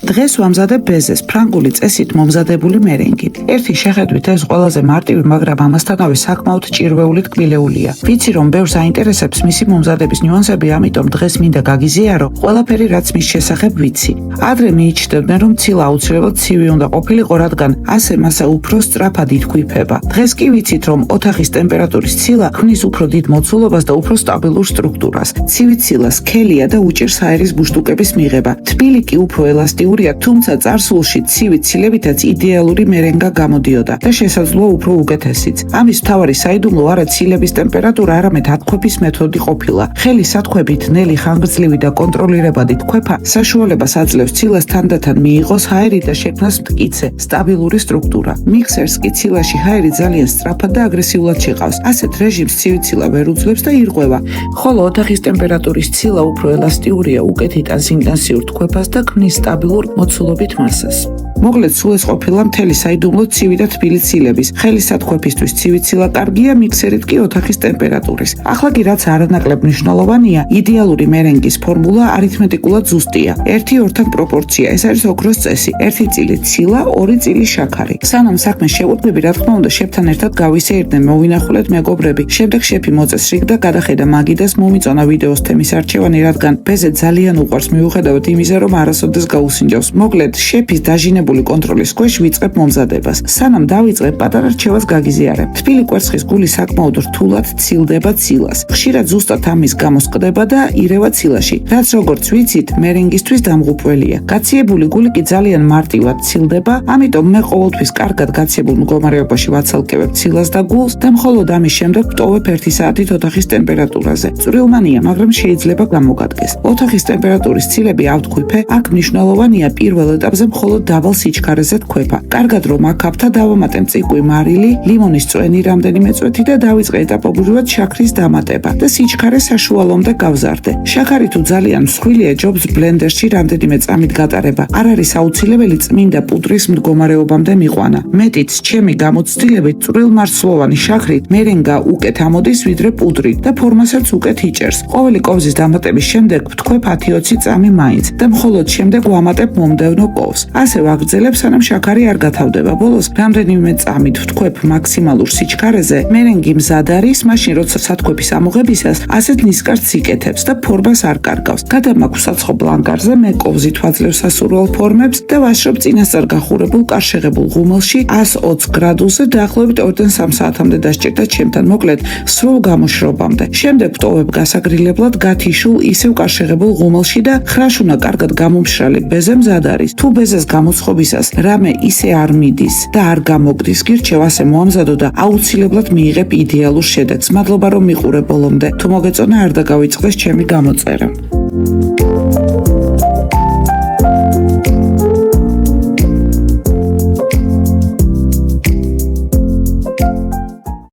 დღეს ვამზადებ ბეზეს ფრანგული წესით მომზადებული მერენგით. ერთი შეხედვით ეს ყველაზე მარტივი, მაგრამ ამასთანავე საკმაოდ ჭირვეული ტკბილეულია. ვიცი რომ ბევრს აინტერესებს მისი მომზადების ნიუანსები, ამიტომ დღეს მინდა გაგიზიარო ყველაფერი, რაც მის შესახებ ვიცი. ადრე მიიჩნევდნენ რომ ცილა აუცილებლად ცივი უნდა ყოფილიყო, რადგან ასე მასა უფრო სწრაფად ითქვიფება. დღეს კი ვიცით რომ ოთახის ტემპერატურის ცილა ქმნის უფრო დიდ მოცულობას და უფრო სტაბილურ სტრუქტურას. ცივი ცილა სქელია და უჭირს აერის ბუშტუკების მიღება. თბილი კი უფრო ელასტიურია, თუმცა წარსულში ცივი ცილებითაც იდეალური მერენგა გამოდიოდა და შესაძლოა უფრო უკეთესიც. ამის მთავარი საიდუმლო არა ცილების ტემპერატურა, არამედ ათქვეფის მეთოდი ყოფილა. ხელის ათქვებით ნელი, ხანგრძლივი და კონტროლირებადი თქვეფა საშუალებას აძლევს ცილას თანდათან მიიღოს ჰაერი და შექმნას მტკიცე, სტაბილური სტრუქტურა. მიქსერს კი ცილაში ჰაერი ძალიან სწრაფად და აგრესიულად შეყავს. ასეთ რეჟიმს ცივი ცილა ვერ უძლებს და ირღვევა, ხოლო ოთახის ტემპერატურის ცილა უფრო ელასტიურია, უკეთ იტანს ინტენსიურ თქვეფას და ქმნის სტაბილურ მოცულობით მასას. მოკლედ, სულ ეს ყოფილა მთელი საიდუმლო ცივი და თბილი ცილების. ხელის ათქვეფისთვის ცივი ცილა კარგია, მიქსერით კი ოთახის ტემპერატურის. ახლა კი რაც არანაკლებ მნიშვნელოვანია, იდეალური მერენგის ფორმულა არითმეტიკულად ზუსტია. 1:2 პროპორცია, ეს არის ოქროს წესი. 1 წილი ცილა, 2 წილი შაქარი. სანამ საქმეს შევუდგები, რა თქმა უნდა, შეფთან ერთად გავისეირდნენ, მოვინახულეთ მეგობრები. შემდეგ შეფი მოწეს რიგ და გადახედა მაგიდას, მომიწონა ვიდეოს თემის არჩევანი, რადგან ბეზე ძალიან უყვარს, მიუხედავად იმისა, რომ არასოდეს გაუსინჯავს. მოკლედ, შეფის დაჟინებული კონტროლის ქვეშ ვიწყებ მომზადებას. სანამ დავიწყებ, პატარა რჩევას გაგიზიარებ. თბილი კვერცხის გული საკმაოდ რთულად ცილდება ცილას. ხშირად ზუსტად ამის გამო სკდება და ირევა ცილაში, რაც როგორც ვიცით, მერენგისთვის დამღუპველია. გაციებული გული კი ძალიან მარტივად ცილდება, ამიტომ მე ყოველთვის კარგად გაციებულ მდგომარეობაში ვაცალკევებ ცილას და გულს და მხოლოდ ამის შემდეგ ვტოვებ 1 საათით ოთახის ტემპერატურაზე. წვრილმანია, მაგრამ შეიძლება გამოგადგეს. ოთახის ტემპერატურის ცილები ავთქვიფე, აქ მნიშვნელოვანია პირველ ეტაპზე მხოლოდ დაბალ სიჩქარეზე თქვეფა. კარგად რომ აკაფთა, დავამატე მწიკვი მარილი, ლიმონის წვენი რამდენიმე წვეთი და დავიწყე ეტაპობრივად შაქრის დამატება და სიჩქარე საშუალომდე გავზარდე. შაქარი თუ ძალიან მსხვილია, ჯობს ბლენდერში რამდენიმე წამით გატარება. არ არის აუცილებელი წმინდა პუდრის მდგომარეობამდე მიყვანა. მეტიც, ჩემი გამოცდილებით წვრილმარცვლოვანი შაქრით მერენგა უკეთ ამოდის ვიდრე პუდრით და ფორმასაც უკეთ იჭერს. ყოველი კოვზის დამატების შემდეგ ვთქვებ 10-20 წამი მაინც და მხოლოდ შემდეგ ვამატებ მომდევნო კოვს. ასე ვაგრძელებ, სანამ შაქარი არ გათავდება. ბოლოს რამდენიმე წამით ვთქვებ მაქსიმალურ სიჩქარეზე, მერენგი მზად არის, მაშინ როცა სათქვეფის ამოღებისას ასეთ ნისკარტს იკეთებს და ფორმას არ კარგავს. გადამაქვს საცხობ ლანგარზე, მე კოვზით ვაძლევ სასურველ ფორმებს და ვაშრობ წინასწარ გახურებულ კარშეღებულ ღუმელში 120 გრადუსზე დაახლოებით 2-3 საათამდე დასჭირდა ჩემთან, მოკლედ სრულ გამოშრობამდე. შემდეგ ვტოვებ გასაგრილებლად გათიშულ ისევ კარშეღებულ ღუმელში და ხრაშუნა კარგად გამომშრალი ბეზე მზად არის. თუ ბეზეს გამოცხობისას რამე ისე არ მიდის და არ გამოგდის, გირჩევ ასე მოამზადო და აუცილებლად მიიღებ იდეალურ შედეგს. მადლობა რომ მიყურე ბოლომდე. თუ მოგეწონა, არ დაგავიწყდეს ჩემი გამოწერა.